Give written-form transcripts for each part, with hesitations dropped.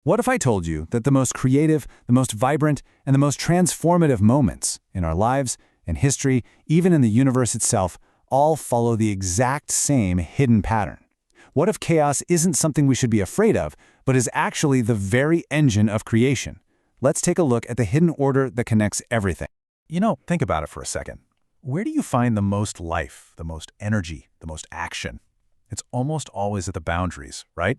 What if I told you that the most creative, the most vibrant, and the most transformative moments in our lives, in history, even in the universe itself, all follow the exact same hidden pattern? What if chaos isn't something we should be afraid of, but is actually the very engine of creation? Let's take a look at the hidden order that connects everything. Think about it for a second. Where do you find the most life, the most energy, the most action? It's almost always at the boundaries, right?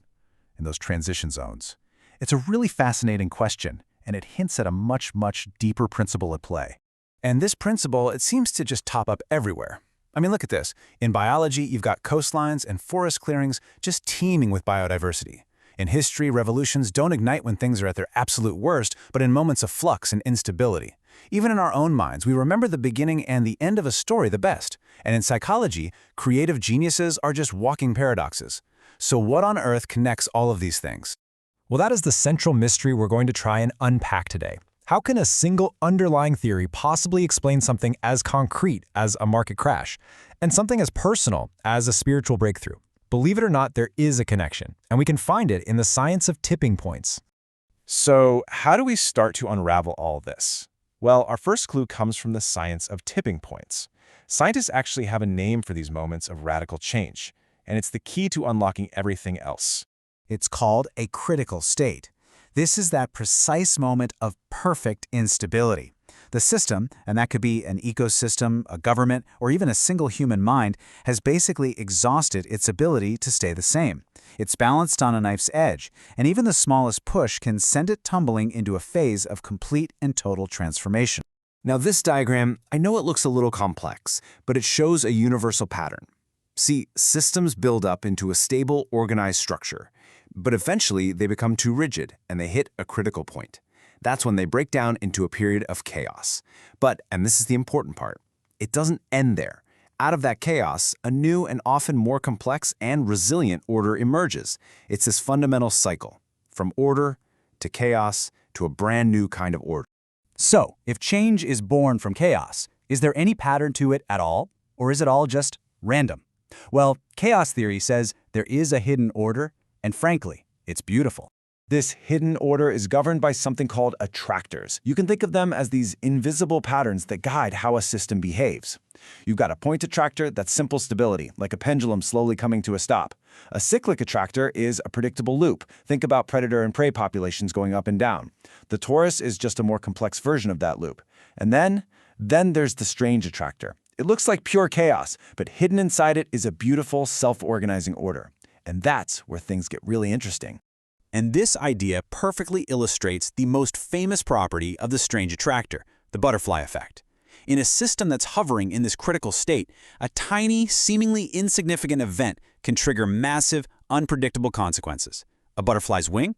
In those transition zones. It's a really fascinating question, and it hints at a much, much deeper principle at play. And this principle, it seems to just top up everywhere. I mean, look at this. In biology, you've got coastlines and forest clearings just teeming with biodiversity. In history, revolutions don't ignite when things are at their absolute worst, but in moments of flux and instability. Even in our own minds, we remember the beginning and the end of a story the best. And in psychology, creative geniuses are just walking paradoxes. So what on earth connects all of these things? Well, that is the central mystery we're going to try and unpack today. How can a single underlying theory possibly explain something as concrete as a market crash, and something as personal as a spiritual breakthrough? Believe it or not, there is a connection, and we can find it in the science of tipping points. So, how do we start to unravel all this? Well, our first clue comes from the science of tipping points. Scientists actually have a name for these moments of radical change, and it's the key to unlocking everything else. It's called a critical state. This is that precise moment of perfect instability. The system, and that could be an ecosystem, a government, or even a single human mind, has basically exhausted its ability to stay the same. It's balanced on a knife's edge, and even the smallest push can send it tumbling into a phase of complete and total transformation. Now this diagram, I know it looks a little complex, but it shows a universal pattern. See, systems build up into a stable, organized structure, but eventually they become too rigid and they hit a critical point. That's when they break down into a period of chaos. But, and this is the important part, it doesn't end there. Out of that chaos, a new and often more complex and resilient order emerges. It's this fundamental cycle, from order to chaos to a brand new kind of order. So, if change is born from chaos, is there any pattern to it at all? Or is it all just random? Well, chaos theory says there is a hidden order, and frankly, it's beautiful. This hidden order is governed by something called attractors. You can think of them as these invisible patterns that guide how a system behaves. You've got a point attractor that's simple stability, like a pendulum slowly coming to a stop. A cyclic attractor is a predictable loop. Think about predator and prey populations going up and down. The torus is just a more complex version of that loop. And then there's the strange attractor. It looks like pure chaos, but hidden inside it is a beautiful, self-organizing order. And that's where things get really interesting. And this idea perfectly illustrates the most famous property of the strange attractor, the butterfly effect. In a system that's hovering in this critical state, a tiny, seemingly insignificant event can trigger massive, unpredictable consequences. A butterfly's wing?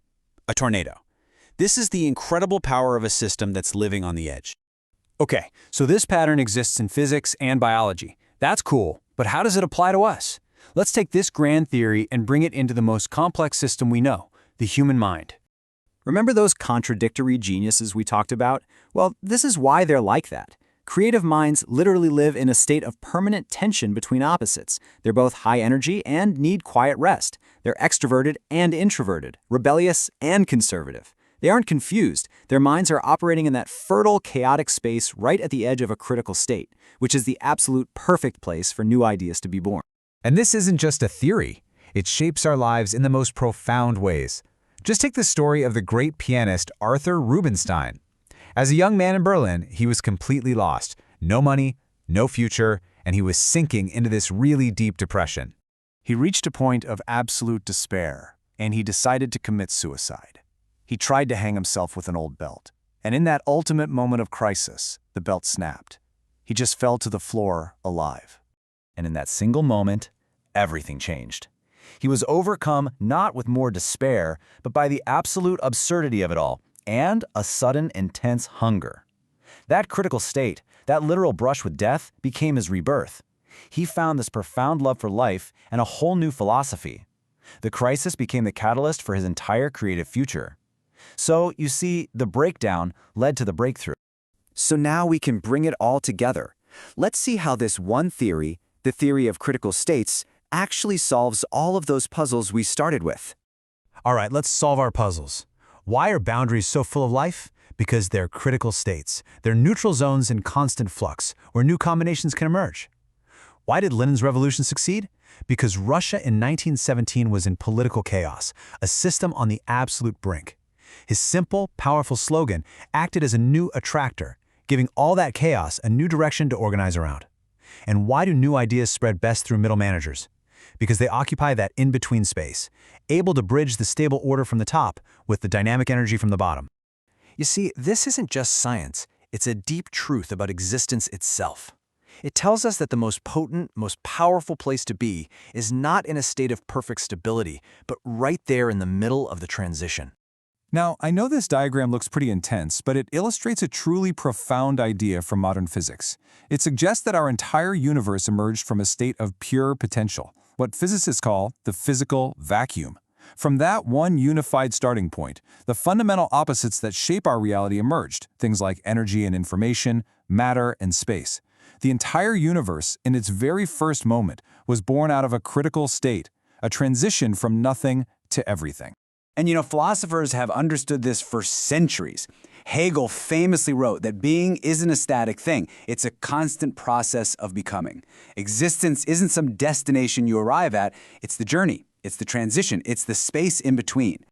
A tornado. This is the incredible power of a system that's living on the edge. Okay, so this pattern exists in physics and biology. That's cool, but how does it apply to us? Let's take this grand theory and bring it into the most complex system we know, the human mind. Remember those contradictory geniuses we talked about? Well, this is why they're like that. Creative minds literally live in a state of permanent tension between opposites. They're both high energy and need quiet rest. They're extroverted and introverted, rebellious and conservative. They aren't confused. Their minds are operating in that fertile, chaotic space right at the edge of a critical state, which is the absolute perfect place for new ideas to be born. And this isn't just a theory. It shapes our lives in the most profound ways. Just take the story of the great pianist Arthur Rubinstein. As a young man in Berlin, he was completely lost. No money, no future, and he was sinking into this really deep depression. He reached a point of absolute despair, and he decided to commit suicide. He tried to hang himself with an old belt, and in that ultimate moment of crisis, the belt snapped. He just fell to the floor alive. And in that single moment, everything changed. He was overcome not with more despair, but by the absolute absurdity of it all, and a sudden, intense hunger. That critical state, that literal brush with death, became his rebirth. He found this profound love for life and a whole new philosophy. The crisis became the catalyst for his entire creative future. So, you see, the breakdown led to the breakthrough. So now we can bring it all together. Let's see how this one theory, the theory of critical states, actually solves all of those puzzles we started with. All right, let's solve our puzzles. Why are boundaries so full of life? Because they're critical states. They're neutral zones in constant flux, where new combinations can emerge. Why did Lenin's revolution succeed? Because Russia in 1917 was in political chaos, a system on the absolute brink. His simple, powerful slogan acted as a new attractor, giving all that chaos a new direction to organize around. And why do new ideas spread best through middle managers? Because they occupy that in-between space, able to bridge the stable order from the top with the dynamic energy from the bottom. You see, this isn't just science, it's a deep truth about existence itself. It tells us that the most potent, most powerful place to be is not in a state of perfect stability, but right there in the middle of the transition. Now, I know this diagram looks pretty intense, but it illustrates a truly profound idea from modern physics. It suggests that our entire universe emerged from a state of pure potential, what physicists call the physical vacuum. From that one unified starting point, the fundamental opposites that shape our reality emerged, things like energy and information, matter and space. The entire universe, in its very first moment, was born out of a critical state, a transition from nothing to everything. And philosophers have understood this for centuries. Hegel famously wrote that being isn't a static thing, it's a constant process of becoming. Existence isn't some destination you arrive at, it's the journey, it's the transition, it's the space in between.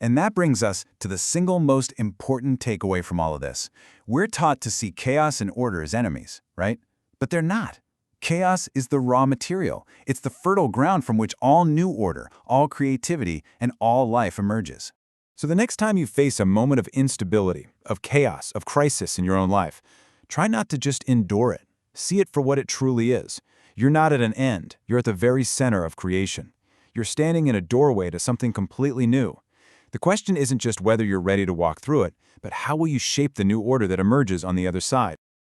And that brings us to the single most important takeaway from all of this. We're taught to see chaos and order as enemies, right? But they're not. Chaos is the raw material. It's the fertile ground from which all new order, all creativity, and all life emerges. So the next time you face a moment of instability, of chaos, of crisis in your own life, try not to just endure it. See it for what it truly is. You're not at an end. You're at the very center of creation. You're standing in a doorway to something completely new. The question isn't just whether you're ready to walk through it, but how will you shape the new order that emerges on the other side?